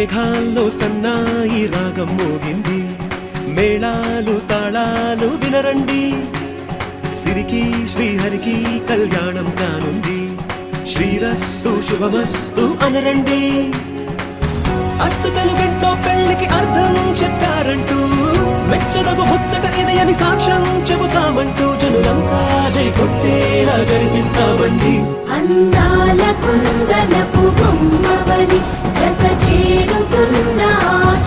మేఘాల్లో సన్నాయి రాగం మోగింది, మేళాలు తాళాలు వినరండి, సిరికి శ్రీహరికి కళ్యాణం కానుంది, శ్రీరస్తు శుభమస్తు అనరండి. అచ్చు తెలుగింటో పెళ్లికి అర్థం చెప్పారంటూ, మెచ్చదగు ముచ్చట ఇది అని సాక్ష్యం చెబుతామంటూ, జనులంతా జై కొట్టేలా జరిపిస్తామండి. అందాల కుందనపు బొమ్మవని జత చేరుతున్న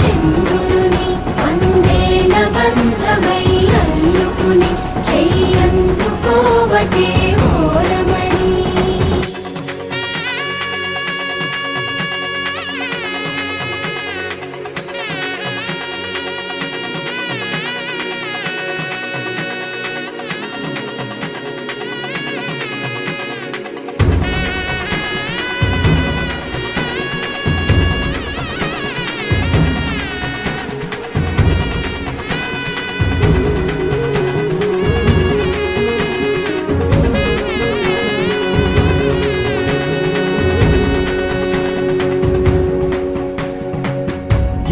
చంద్రుని, వందేళ్ల బంధమై అల్లుకుని చెయ్యందుకోవటే ఓరమణి.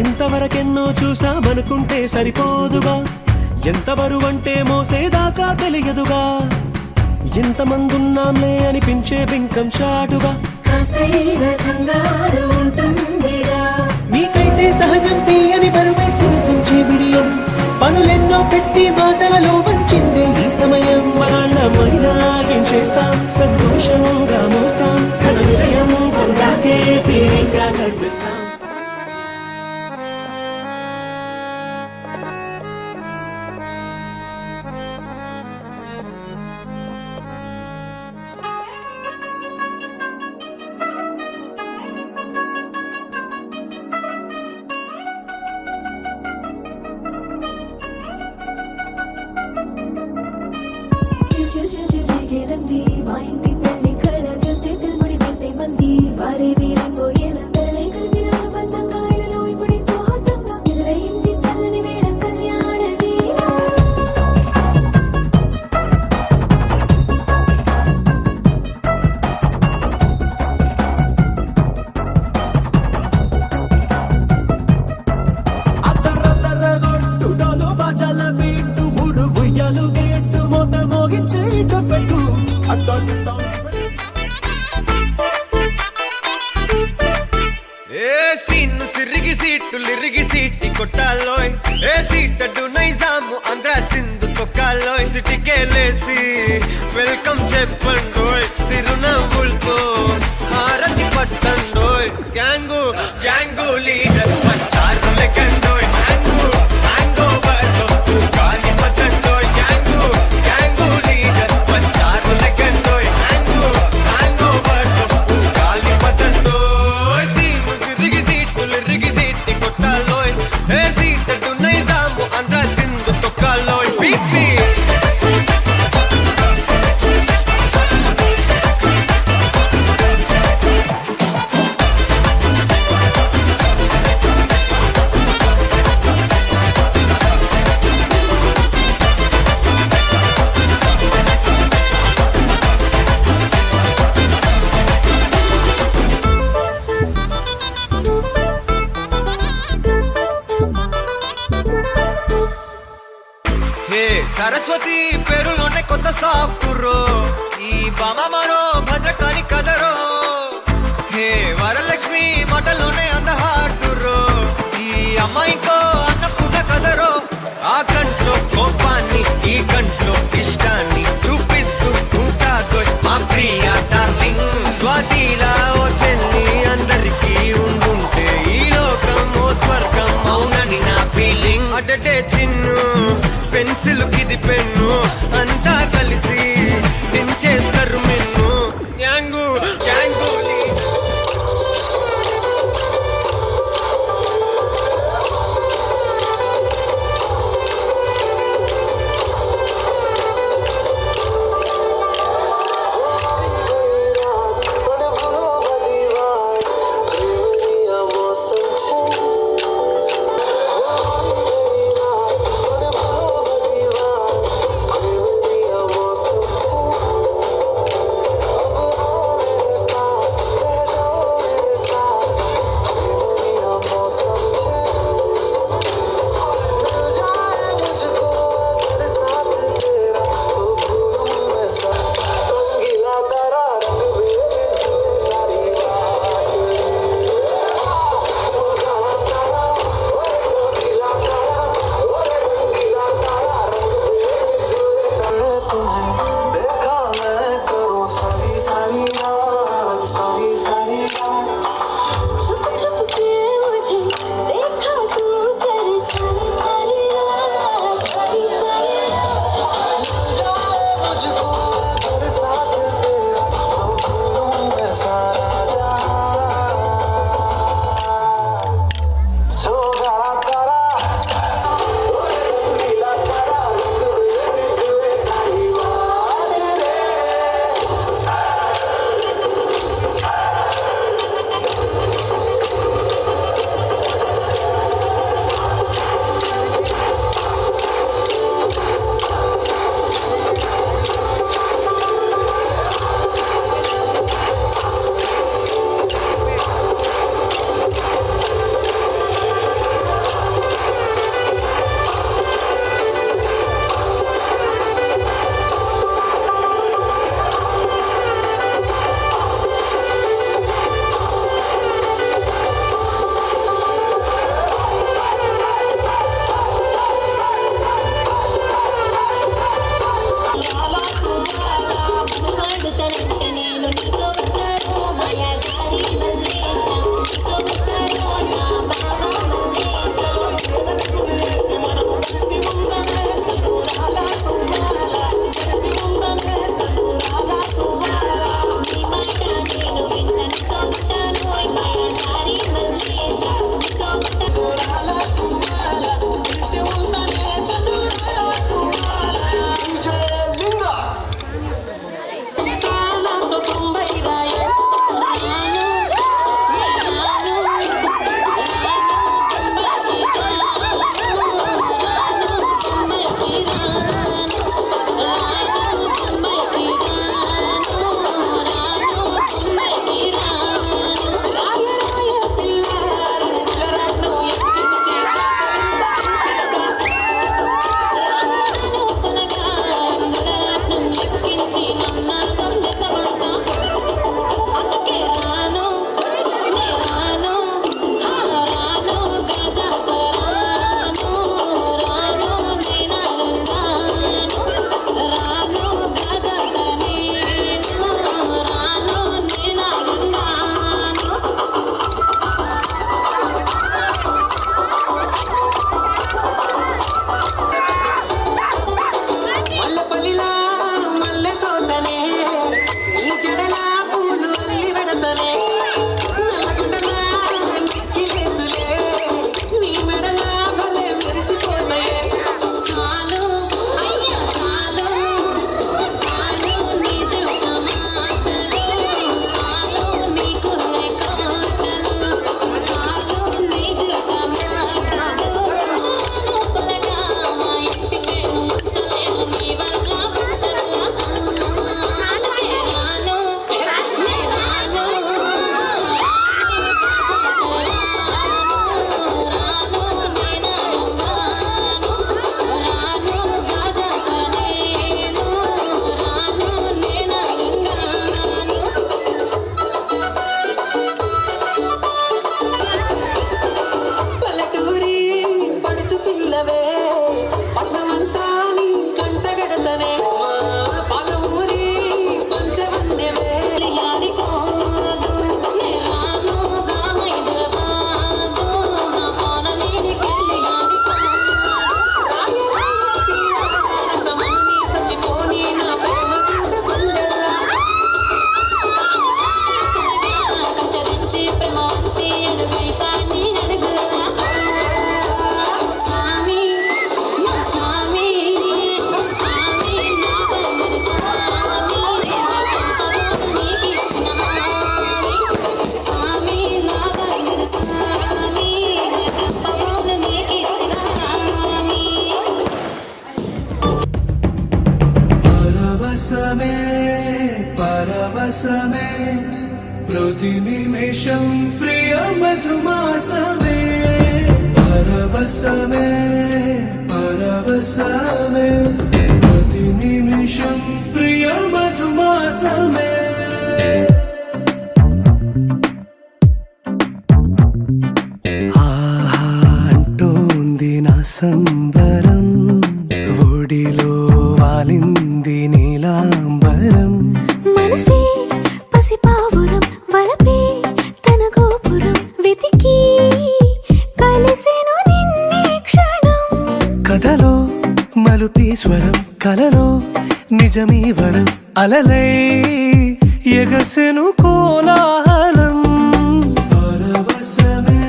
ఇంతవరకెన్నో చూసామనుకుంటే సరిపోదుగా, ఎంత బరువంటే మోసేదాకా తెలియదుగా, ఇంతమందున్నాంలే అనిపించే బింకం చాటుగా, కాస్తైన కంగారు ఉంటుందిగా. నీకైతే సహజం తీయని బరువై సిరసించే బిడియం, పనులెన్నో పెట్టి మాటలలో వంచిందే ఈ సమయం. వాళ్ళమైనా ఏం చేస్తాం, సంతోషంగా మోస్తాం, ఘన విజయం పొందాకే తీరిగ్గా కనిపిస్తాం. చిల్చిల్చిల్చిల్చిల్లంది మా ఇంటి పెళ్లి కళగా చేతులు ముడి వేసే మంది, వారే వీరైపోయేలందరలే కలిపినారు పంచకాయలలో ఇప్పుడే సౌహార్దంగా ఎదురైంది చల్లని వేళ కళ్యాణ వేళ. అద్దరద్దరగొట్టు డోలు బాజాల బీటు, ఊరు ఉయ్యాలు గేట్టు మోత మోగించే పెట్టు ఏ సీన్ను సిరిగి సీట్లు ఇరిగి సీటి కొట్టాలోయ్, ఏ సీటడు నైజాము ఆంధ్ర సింధు తొక్కాలోయ్, సిటీకేలేసి వెల్కమ్ చెప్పండోయ్, సిరునవ్వులతో హారతి పట్టండోయ్, గ్యాంగు గ్యాంగు లీడర్ పంచారు లెక్కండోయ్, మ్యాంగు మ్యాంగో బర్తో గాలి పట్టండోయ్, గ్యాంగు గ్యాంగు లీడర్ పంచారు లెక్కండోయ్, మ్యాంగు మ్యాంగో బర్తో గాలి పట్టండోయ్, సీను సిరిగి సీట్లు ఇరిగి సీటి కొట్టాలోయ్, ఏ సీటడు నైజాము ఆంధ్ర సింధు తొక్కాలోయ్, బీపీ సరస్వతి పేరులోనే కొత్త సాఫ్ట్రో, ఈ బామ మరో భద్రకాళి కదరో, హే వరలక్ష్మి మాటలోనే అందహార్దురో, ఈ అమ్మాయికో అన్నపూర్ణ కదరో, ఆ కంట్లో కోపాన్ని ఈ కంట్లో ఇష్టాన్ని చూపిస్తూ ఉంటాదో మా ప్రియ డార్లింగ్, స్వాతిలా ఓ చెల్లి అందరికీ ఉండుంటే ఈ లోకం ఓ స్వర్గం అవునని నా ఫీలింగ్. అటటే చిన్ను పెన్సిల్ కిది పెన్ను అంతా కలిసి దించేస్తారు మెన్ను, గ్యాంగు గ్యాంగు छुप छुप के मुझे देखा तू तेरी सारी सारी रात सारी सारी వాడుతనంటే నేను నీతో వస్తాను మాయాదారి మల్లేశ నీతో వస్తాను నా బావ మల్లేశ నీ మాట నేను వింట నీతో ఉంటాను మాయాదారి మల్లేశ నీతో ఉంటాను మల్లెపల్లిలా మల్లె తోటనే నీ జడలా పూలు అల్లి పెడతనే నల్లగుండలా నెక్కిలేసులే నీ మెడలా భలే మెరిసిపోతాయే సాలు అయ్యా సాలు సాలు నీ జుట్టు మాటలు సాలు నీ కుల్లె కాటలు సాలు నీ జుట్టు మాటలు లోపలగా మా ఇంటి పేరు ఉంచలేను నీ వల్ల బట్టల్లా రాను నే రాను పల్లెటూరి పడుచు పిల్లవే పట్నమంతా నీ కంటగడతనే మా పాలమూరి పంచవన్నెవే సమాని సచిపోని నా ప్రేమ సూద బండెల్లా పరవశమే పరవశమే ప్రతి నిమిషం ప్రియ మధుమాసమే పరవశమే పరవశమే ప్రతి నిమిషం ప్రియ మధుమాసమే ఆహా అంటోంది నా సంబరం ఒడిలో వాలింది నీలాంబరం మనసే స్వరం కలలో నిజమీ వరం అలలై ఎగసెను కోలాహలం పరవశమే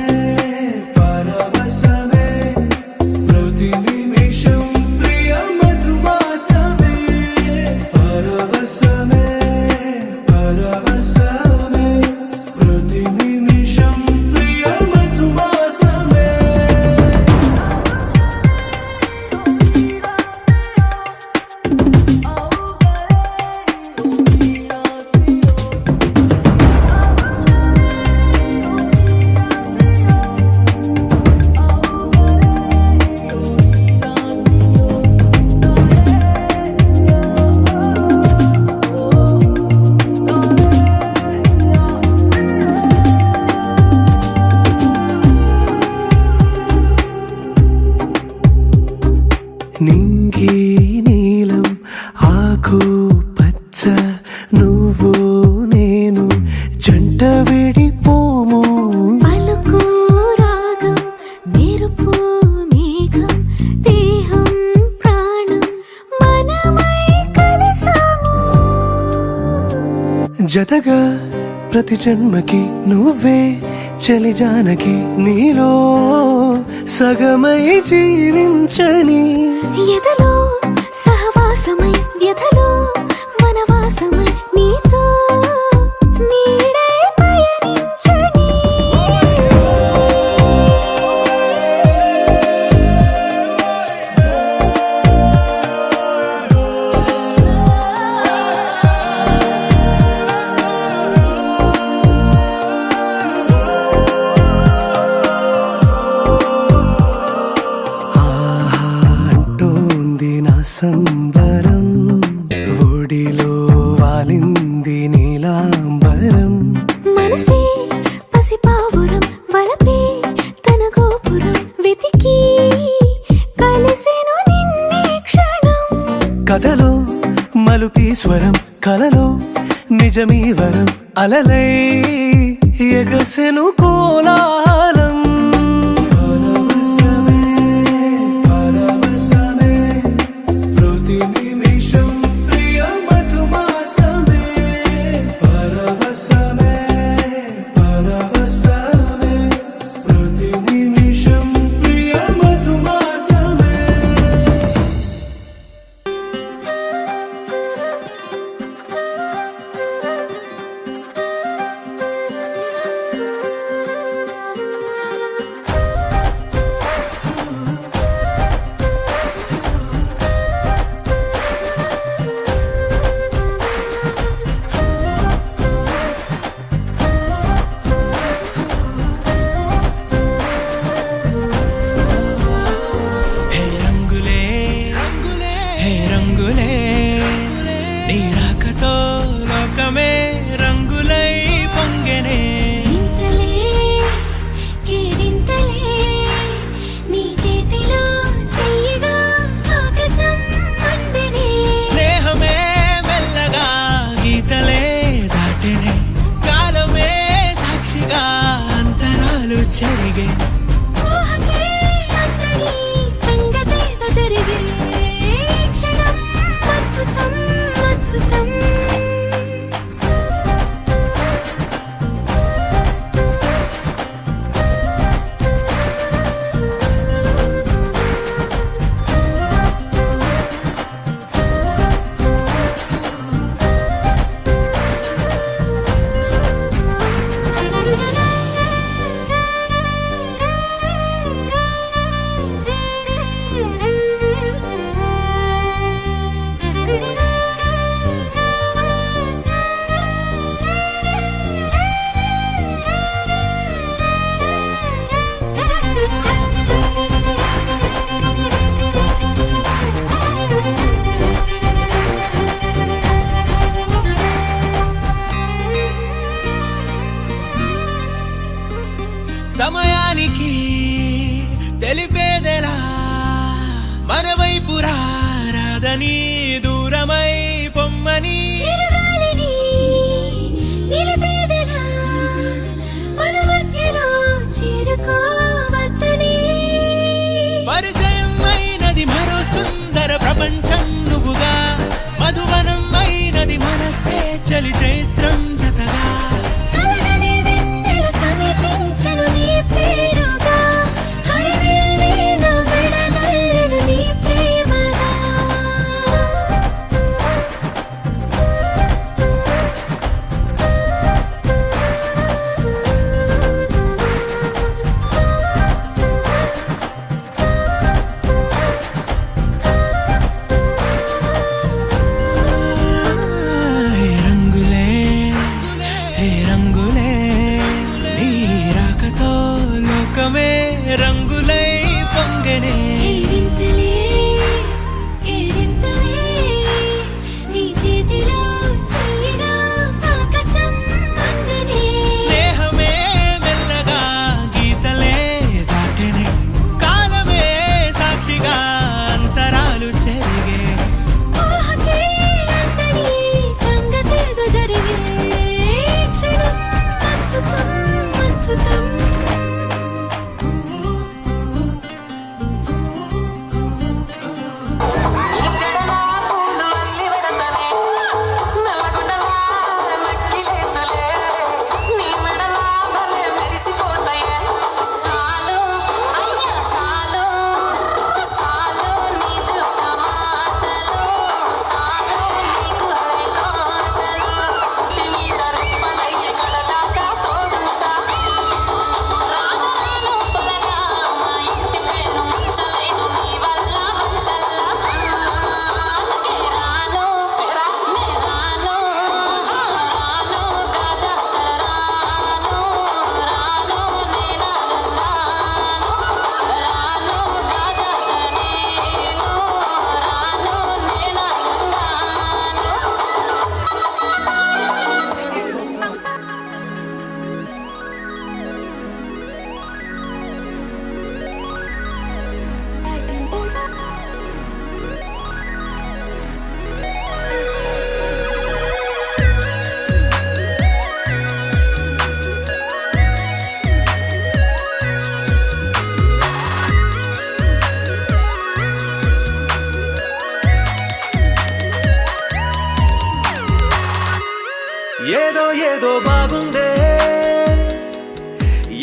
పరవశమే ప్రతి నిమిషం ప్రియ మధుమాసమే పరవశమే పరవశమే ప్రతి నిమిషం ప్రియ మధుమాసమే నింగి నీలం ఆకు పచ్చ నువ్వు నేను జంట విడిపోము పలుకు రాగం మెరుపు మేఘం దేహం ప్రాణం మనమై కలిసాము జతగా ప్రతి జన్మకి నువ్వే చలి జానకి నీలో సగమై జీవించని ఎదలో సహవాసమై వ్యధలో వనవాసమై నీతో నీడై పయనించని ఆహా అంటోంది నా సంబరం ఒడిలో వాలింది నీలాంబరం మనసే పసిపావురం వలపే తన గోపురం వెతికి కలిసెను నిన్నే క్షణం కథలో మలుపీ స్వరం కలలో నిజమీ వరం అలలై ఎగసెను కోలాహలం పరవశమే పరవశమే ప్రతి నిమిషం ప్రియ మధుమాసమే పరవశమే పరవశమే ప్రతి నిమిషం ప్రియ మధుమాసమే చలి చైత్రం జతగా కలగని వెన్నెల సమీపించెను నీ పేరుగా హరివిల్లి నా మెడనల్లెను నీ ప్రేమగా హే రంగులే హే రంగులే నీ రాకతో లోకమే రంగులై పొంగనే కేరింతలే కేరింతలే నీ చేతిలో చెయ్యిగా ఆకాశం అందనే స్నేహమే మెల్లగా గీతలే దాటెనే కాలమే సాక్షిగా అంతరాలు చెరిగే ఊహకే అందని సంగతేదో జరిగే క్షణం అద్భుతం అద్భుతం జడలా పూలు అల్లి వెడతనే నల్లగొండలా మక్కిలేసులే నీ మెడలా భలే మెరిసిపోతాయే సాలో అయ్యా సాలో సాలో నీ చుట్ట మాటలు సాలో నీకు కోటలు మీద రెప్పనయ్య కడదాకా తోడుంటా రాను రాను పొలగా మా ఇంటి పేరు ముంచలేను నీ వల్ల మంటల్లా అందుకే రాను నే రాను రాను గాజాత రాను రాను నేనానందాను రాను గాజాత నేను రాను నేనానందాను ఏదో ఏదో బాగుందే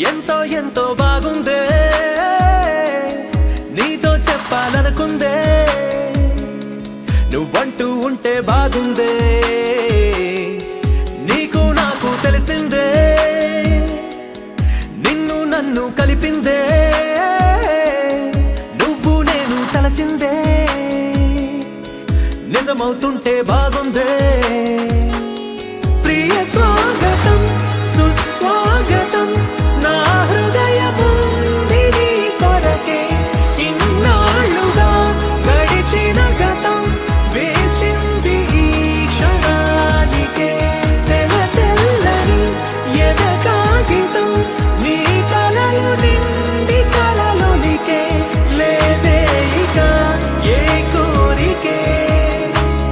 ఎంతో ఎంతో బాగుందే నీతో చెప్పాలనుకుందే నువ్వంటూ ఉంటే బాగుందే నీకు నాకు తెలిసిందే నిన్ను నన్ను కలిపిందే నువ్వు నేను తలచిందే నిజమవుతుంటే బాగుందే ప్రియ స్వాగతం సుస్వాగతం నా హృదయముంది నీ కొరకే ఇన్నాళ్ళుగా గడిచిన గతం వేచింది ఈ క్షణానికే తెల్ల తెల్లని ఎద కాగితం నీ కలలు నిండి కలలొలికే లేదే ఇక ఏ కోరికే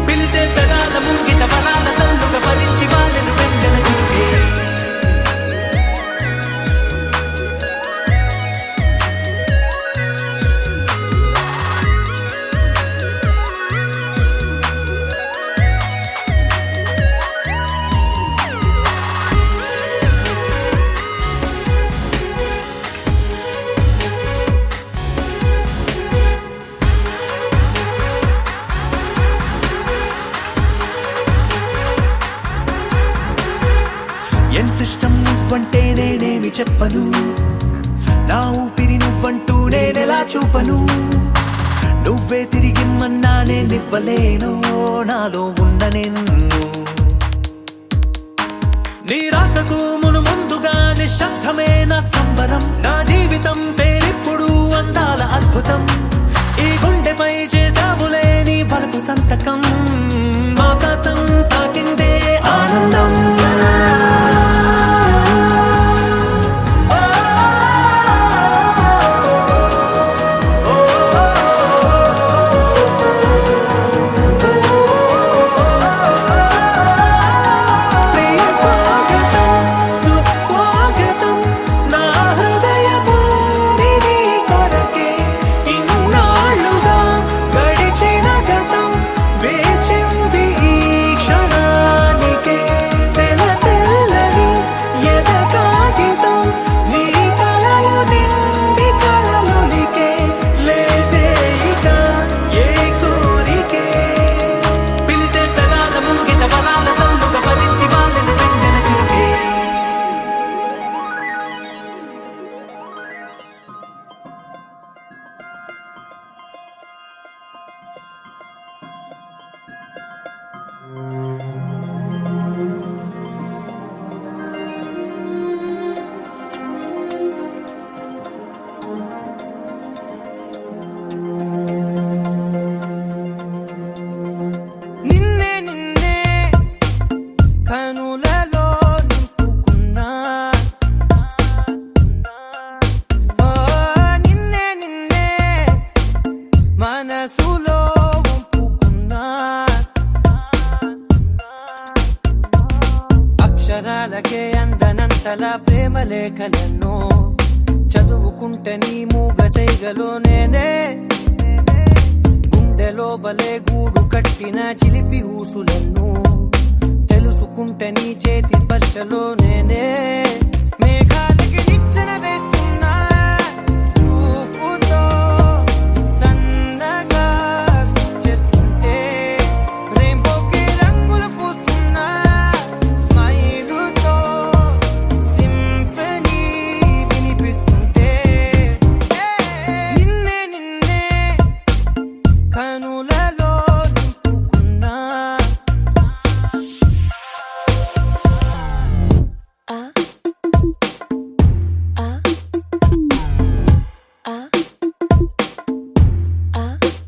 పిలిచే పెదాల ముంగిట వరాల సల్లుగా ఫలించి వాళ్ళను వెంగల చుట్టే ఎంతిష్టం నువ్వంటే నేనేమి చెప్పను నా ఊపిరి నువ్వంటూ నేనెలా చూపను నువ్వే తిరిగిమ్మన్నా నేనివ్వలేను నాలో ఉన్న నిన్ను నీ రాకకు మును ముందుగా నిశ్శబ్దమే నా సంబరం నా జీవితం పేరిప్పుడు అందాల అద్భుతం ఈ గుండెపై చేసావులే నీ వలపు సంతకం ఆకాశం తాకిందే ఆనందం ప్రియ స్వాగతం సుస్వాగతం నా హృదయ కనులలో నింపుకున్నా ఓ నిన్నే నిన్నే మనసులో వంపుకున్నా అక్షరాలకే అందనంతలా ప్రేమ లేఖలెన్నో చదువుకుంటే నీ మూగసైగలో నేనే గుండెలో బలే గూడు కట్టిన చిలిపి ఊసులెన్నో తెలుసుకుంటే నీ చేతి స్పర్శలో నేనే మేఘాలకి నిచ్చెన వేస్తున్నా చూపుతో సన్నగా చేస్తుంటే రెయిన్బోకి రంగులు పూస్తున్నా స్మైలుతో సింఫనీ వినిపిస్తుంటే నిన్నే నిన్నే కనులలో నింపుకున్నా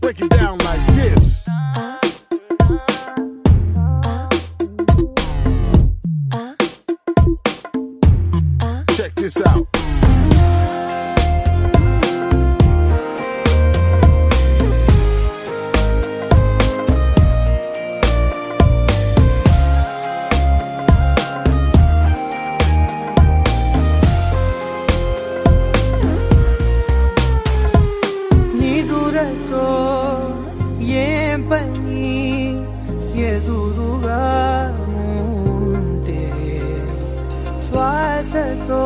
Break it down like this. Check this out. నిదురతో ఏం పని ఎదురుగా ఉంటే శ్వాసతో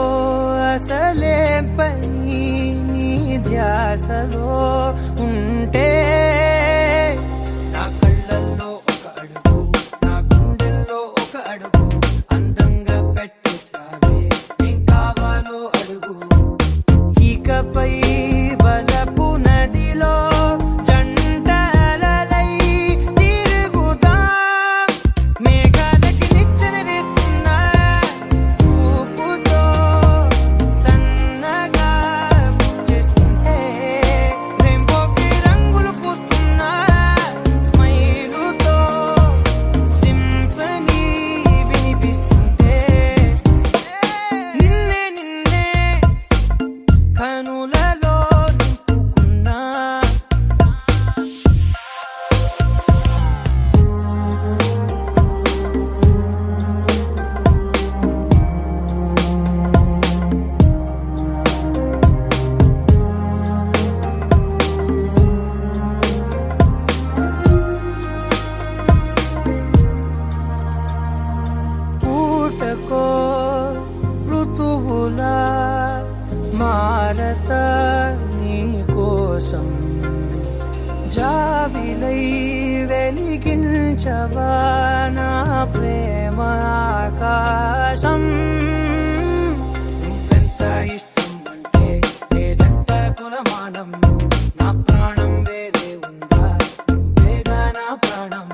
అసలేం పని నీ ధ్యాసలో ఉంటే నా కళ్ళల్లో ఒక అడుగు నా గుండెల్లో ఒక అడుగు అందంగా పెట్టేసావే ఏం కావాలో అడుగు ఇకపై బలపు నదిలో జంటలలై తిరుగుదాం మేఘాలకి నిచ్చెన వేస్తున్నా చూపుతో సన్నగా చేస్తుంటే రెయిన్బోకి రంగులు పూస్తున్నా స్మైలుతో సింఫనీ వినిపిస్తుంటే నిన్నే నిన్నే కనులలో నింపుకున్నా పూటకో ఋతువులా మారత నీ కోసం జాబిలై వెలిగించవా నా ప్రేమ ఆకాశం నువ్వెంత ఇష్టం అంటే లేదంట కులమానం నా ప్రాణం వేరే ఉందా నువ్వేగా నా ప్రాణం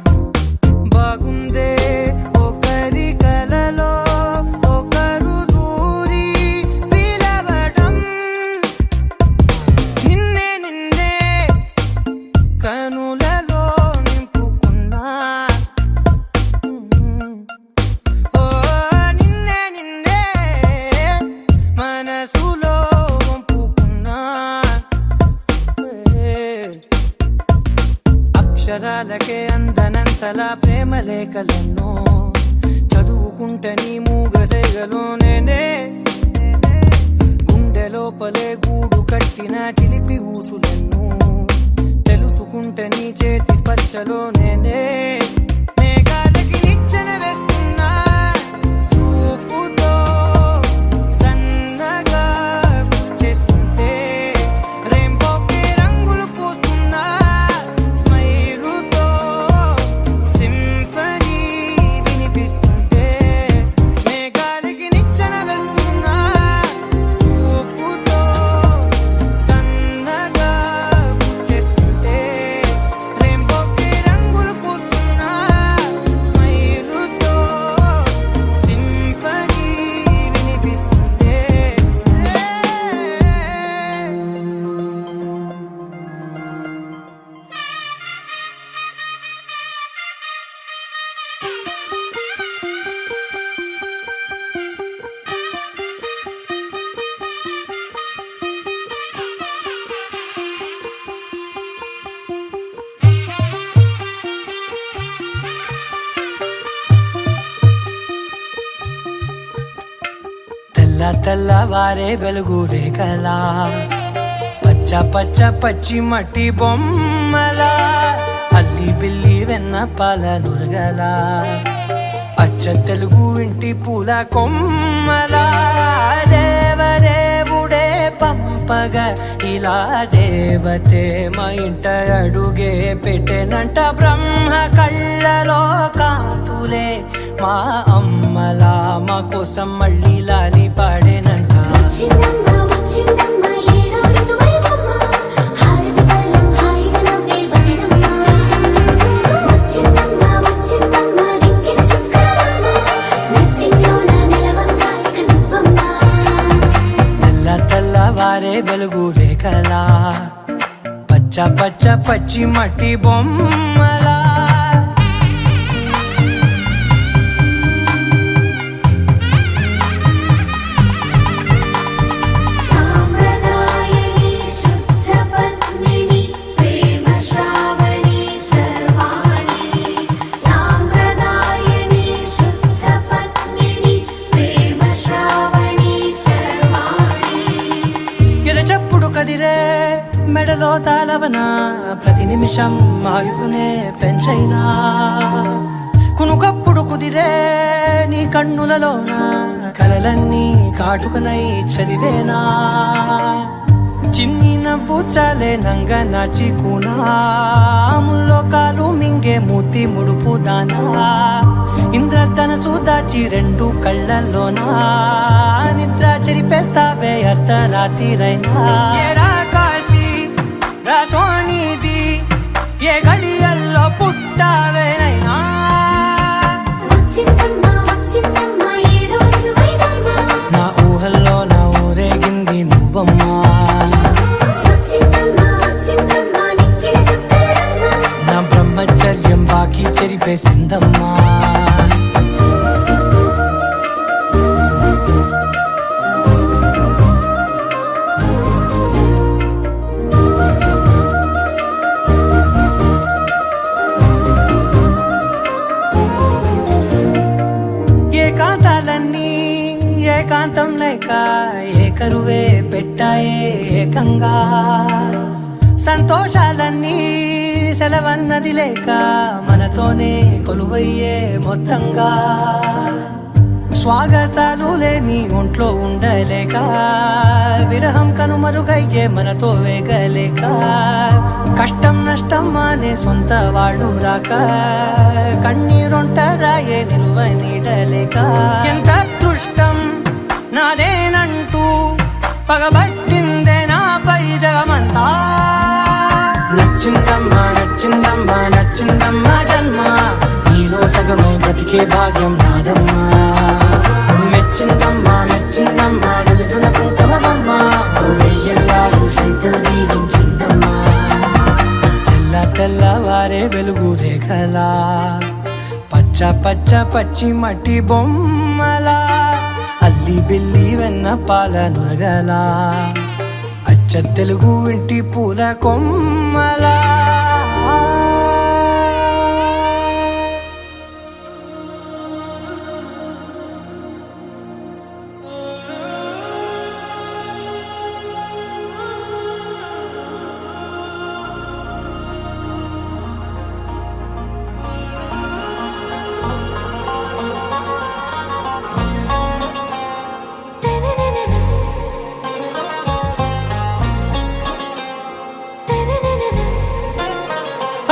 బాగుందే ఒకరి కలలో ఒకరు దూరి పిలవడం నిన్నే నిన్నే కనులలో నింపుకున్నా ఓ నిన్నే నిన్నే మనసులో వంపుకున్నా అక్షరాలకే అందనంతలా ప్రేమ లేఖలెన్నో చదువుకుంటే నీ మూగసైగలో నేనే గుండె లోపలే గూడు కట్టిన చిలిపి ఊసులెన్నో తెలుసుకుంటే నీ చేతి స్పర్శలో నేనే మేఘాలకి నిచ్చెన వేస్తున్నా చూపుతో సన్నగా చేస్తుంటే రెయిన్బోకి రంగులు పూస్తున్నా స్మైలుతో సింఫనీ వినిపిస్తుంటే మేఘాలకి నిచ్చెన వెళ్తున్నా చూపుతో సన్నగా చేస్తుంటే రెయిన్బోకి రంగులు పూస్తున్నా తెల్లవారే వెలుగు రేఖలా పచ్చ పచ్చ పచ్చి మట్టి బొమ్మలా అల్లి బిల్లి వెన్న పాల నురగలా అచ్చ తెలుగు ఇంటి పూల కొమ్మలా దేవదేవుడే పంపగా ఇలా దేవతే మా ఇంట అడుగే పెట్టెనంట బ్రహ్మ కళ్ళలో కాంతులే మా అమ్మలా మా కోసం మళ్ళీ లాలి పాడేనంట వచ్చిందమ్మ వచ్చిందమ్మ ఏడో ఋతువైవమ్మ హారతి పళ్ళం హాయిగా నవ్వే వదనమ్మ వచ్చిందమ్మ వచ్చిందమ్మ దిక్కిన చుక్కలమ్మ నెట్టింట్లోన నెలవంక ఇక నువ్వమ్మ తెల్లవారే వెలుగు రేఖలా పచ్చ పచ్చ పచ్చి మట్టి బొమ్మలా సాంప్రదాయని శుద్ధ పద్మిని ప్రేమ శ్రావణి సర్వాణి సాంప్రదాయని శుద్ధ పద్మిని ప్రేమ శ్రావణి సర్వాణి ఎరచప్పుడు కదిరే మెడలో తాళవన ప్రతి నిమిషం ఆయుధునే పెంచైనా కునుకప్పుడు కుదిరే నీ కన్నులలోన కలలన్నీ కాటుకనై చదివేనా చిన్ని నవ్వు చాలే నంగ నాచి కూనాముల్లో కాలు మింగే మూతి ముడుపు దానా ఇంద్రధనసు దాచి రెండు కళ్ళల్లోనా నిద్ర చెరిపేస్తావే అర్ధరాత్రిరైనా ఏరా కాశీ రా సోనిది ఏ గడియల్లో పుట్టావేనైనా వచ్చిందమ్మ వచ్చిందమ్మ ఏడో ఋతువైవమ్మ నా ఊహల్లో నా ఊరేగింది నువ్వమ్మా వచ్చిందమ్మ వచ్చిందమ్మ నిక్కిన చుక్కలమ్మ నా బ్రహ్మచర్యం బాకీ చెరిపేసిందమ్మా ఏకాంతాలన్నీ ఏకాంతం లేక ఏకరువే పెట్టాయే ఏకంగా సంతోషాలన్నీ సెలవన్నది లేక మనతోనే కొలువయ్యే మొత్తంగా స్వాగతాలు లేని ఒంట్లో ఉండలేక విరహం కనుమరుగయ్యే మనతో వేగలేక కష్టం నష్టం అనే సొంత వాళ్ళు రాక కన్నీరొంటరాయే నిలువ నీడలేక ఎంత అదృష్టం నాదేనంటూ పగబట్టిందే నాపై జగమంతా నచ్చిందమ్మా నచ్చిందమ్మా నచ్చిందమ్మా జన్మ నీలో సగమై బ్రతికే భాగ్యం నాదమ్మా మెచ్చిందమ్మా మెచ్చిందమ్మా నిలుతున్న కుంకుమమ్మా వెయ్యల్లాలు శంకరు దీవించిందమ్మా తెల్లవారే వెలుగు రేఖలా పచ్చ పచ్చ పచ్చి మట్టి బొమ్మలా అల్లి బిల్లి వెన్న పాల నురగలా అచ్చ తెలుగు ఇంటి పూల కొమ్మలా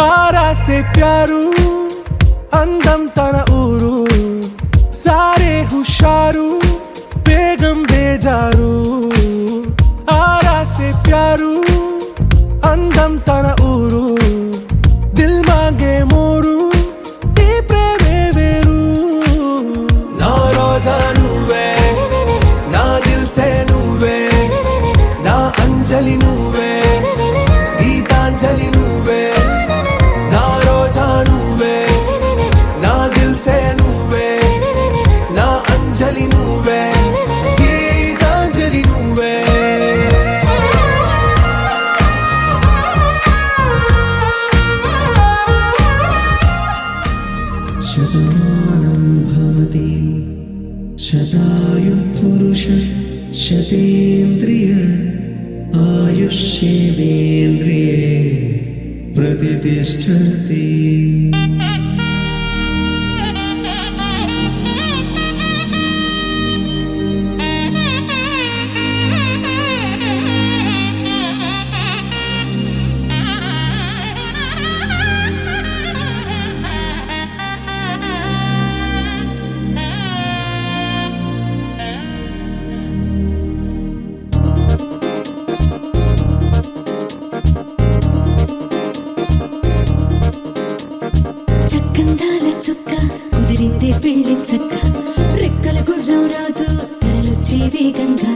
आरा से प्यारू అందం తన ఊరు సారే హుషారు బేగం బేజారు ఆరా సే ప్యారు అందం తన ఊరు దిల్ మాంగే మోరు ఈ ప్రేమే వేరు నా రోజా నువ్వే నా దిల్ సే నువ్వే నా అంజలి నువ్వే గీతాంజలి నువ్వే నా రోజా నువ్వే నా దిల్ సే నువ్వే నా అంజలి నువ్వే గీతాంజలి నువ్వే శతమానం భవతి यच्चतेन्द्रिय आयुष्येवेन्द्रिये प्रतिष्ठति। చక్కందాల చుక్క కుదిరిందే పెళ్లి చక్క రెక్కల గుర్రం రాజు తరలొచ్చే వేగంగా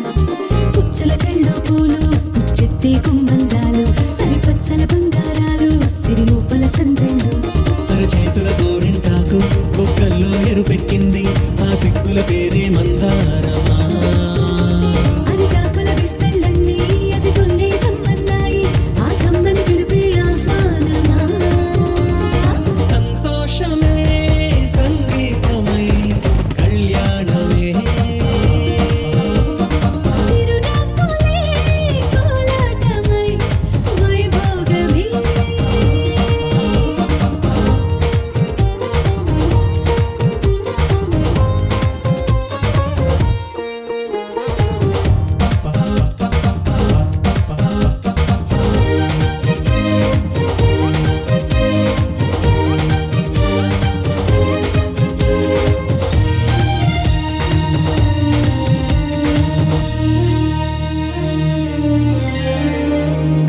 పుచ్చల చెళ్ళు పూలు పుచ్చెత్తే గుమ్మందాలు అని పచ్చల బంగారాలు సిరిమూపల సందెళ్ళు అరచేతుల గోరింటాకు బొక్కల్లో ఎరుపెక్కింది ఆ సిగ్గుల పేరే మందారమా. అరిటాకుల విస్తళ్ళన్నీ అది కొన్నే కమ్మన్నాయి ఆ కమ్మని పిలిపే ఆహ్వానమా. సంతోషమే సంగీతమై కళ్యాణమే చిరునవ్వులే కోలాటమై వైభోగమే.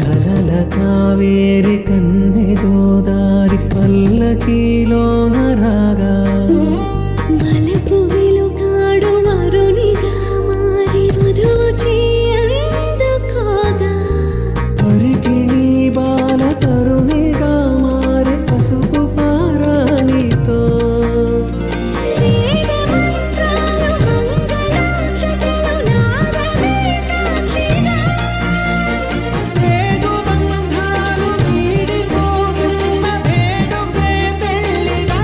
కలల కావేరి కన్నె గోదారి పల్లకీలోన రాగా వలపు వెలుగాడు వరునిగా మారి వధూచి అందుకోగా తొరికి నీ బాల తరుణిగా మారే పసుపు పారాణితో వేద మంత్రాలు మంగళాక్షతలు నాదమే సాక్షిగా రేగు బంధాలు వీడిపోతున్న వేడుకే పెళ్లిగా.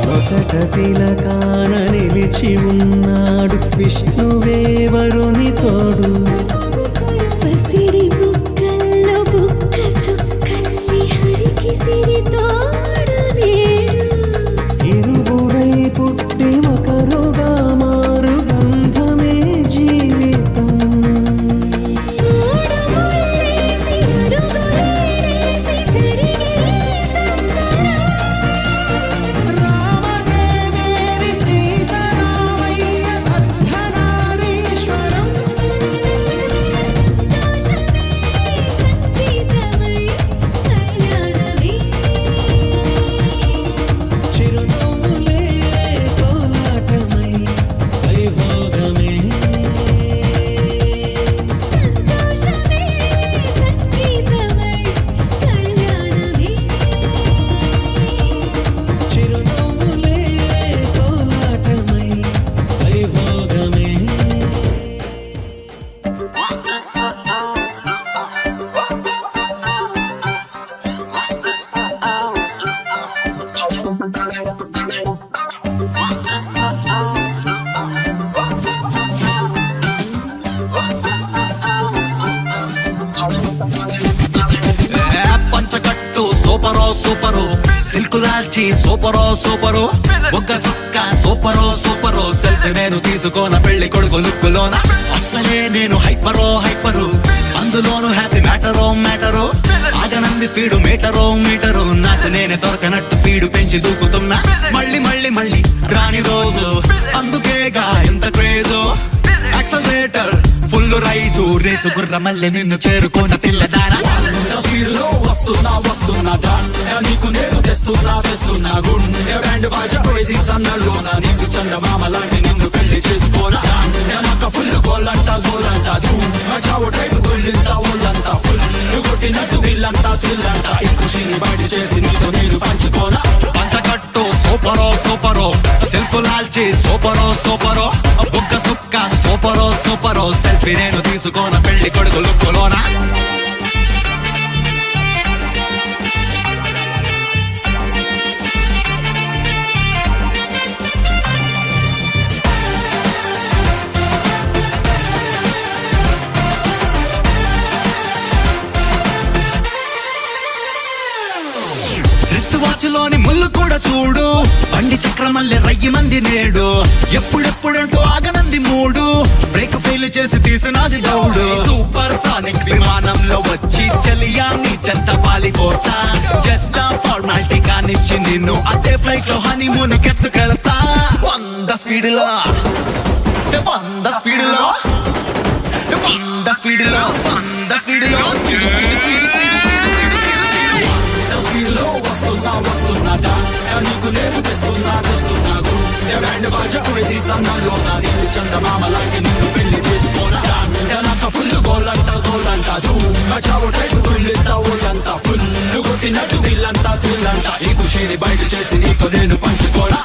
నొసట తిలకాన నిలిచి ఉన్నాడు విష్ణువే వరుని తోడు. పసిడి బుక్కల్లో బుక్క చుక్కల్లి హరికి సిరి తోడు నేడు ఇరువురై పుట్టి ఒకరుగా మారు బంధమే జీవితం. మూడు ముళ్ళేసి అడుగులేసి జరిగే సంబరం రామదేవేరి సీతారామయ్య అర్ధనారీశ్వరం. సంతోషమే సంగీతమై కళ్యాణమే చిరునవ్వులే కోలాటమై వైభోగమే సంతోషమే సంగీతమై కళ్యాణమే చిరునవ్వులే కోలాటమై వైభోగమే. పంచకట్టు సూపరో సూపరు సిల్క్ లాల్చి సూపరో సూపరు ఒక్క సుక్క సూపరో సూపరు సెల్ఫీ నేను తీసుకోన పెళ్లి కొడుకు లుక్కులోన అస్సలే నేను హైపరో హైపరు అందులోను హ్యాపీ మ్యాటరో మ్యాటరు ఆగనంది స్పీడు మీటరో మీటరు నాకు నేనే దొరకనట్టు స్పీడు పెంచి దూకుతున్నా మళ్ళీ మళ్ళీ మళ్ళీ రాని రోజు అందుకేగా ఎంత క్రేజో యాక్సలరేటర్ ఫుల్ రైజు రేసు గుర్ర మల్లె నిన్ను చేరుకున్న పిల్లదారా స్పీడ్ లో వస్తున్నా నీకు నేను తెస్తున్నా గుండె బ్యాండ్ బాజా క్రేజీ సన్నల్లోన నీకు చందమామ లాంటి నిన్ను పెళ్లి చేసుకోనా నాకు ఫుల్ గోలంట చావు టైపు గుళ్ళంతా ఊళ్ళంతా ఫుల్ కొట్టినట్టు వీళ్ళంతా థ్రిల్లంట ఈ ఖుషిని బయట చేసి నీతో నేను పంచుకోనా పంచకట్టు సూపరో సిల్కు లాల్చి సూపరో బుక్క సుక్క సూపరో సెల్ఫీ నేను తీసుకోన పెళ్లి కొడుకు లుక్కులోనా రిస్ట్ వాచ్ లోని ముళ్ళు కూడా చూడు బండి చక్రమల్లె రయ్యి మంది నేడు ఎప్పుడెప్పుడంటూ ఆగనంది మూడు బ్రేక్ ఫెయిల్ చేసి తీసినది దౌడు సూపర్ సానిక్ విమానంలో వచ్చి చలియా నీ చెత్త పాలిపోతా జస్ట్ ఫార్మాలిటీ కానిచ్చి నిన్ను అదే ఫ్లైట్ లో హనీమూన్ కెత్తుకెళ్తా 100 స్పీడ్ లో వస్తున్నా నీకు నేను తెస్తున్నా బ్యాండ్ బాజా క్రేజీ సన్నల్లోన నీకు చందమామ లాంటి నిన్ను పెళ్లి చేసుకోనా నాకు ఫుల్ గోలంట చావు టైపు గుళ్ళంతా ఊళ్ళంతా ఫుల్ కొట్టినట్టు వీళ్ళంతా థ్రిల్లంట ఈ ఖుషిని బయట చేసి నీతో నేను పంచుకోనా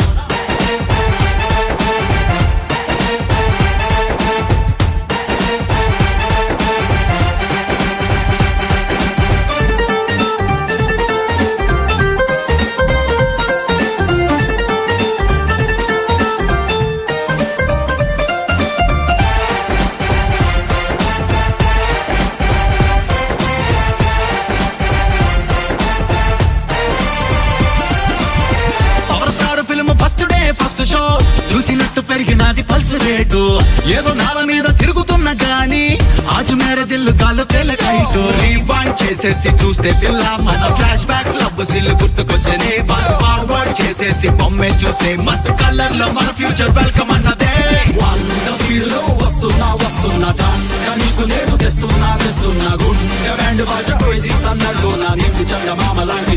ఫస్ట్ షో చూసినట్టు పెరిగినది పల్స్ రేటు ఏదో నాల మీద తిరుగుతున్న గాని ఆజు మేర దిల్లు గాల్లో తేలకైటు రీవాండ్ చేసేసి చూస్తే పిల్ల మన ఫ్లాష్ బ్యాక్ లవ్ సిల్లు గుర్తుకొచ్చని ఫాస్ట్ ఫార్వర్డ్ చేసేసి బొమ్మే చూస్తే మస్తు కలర్ లో మన ఫ్యూచర్ వెల్కమ్ అన్నదే 100 స్పీడ్ లో వస్తున్నా నీకు నేను తెస్తున్నా గుండె బ్యాండ్ బాజా క్రేజీ సన్నల్లోన నీకు చందమామ లాంటి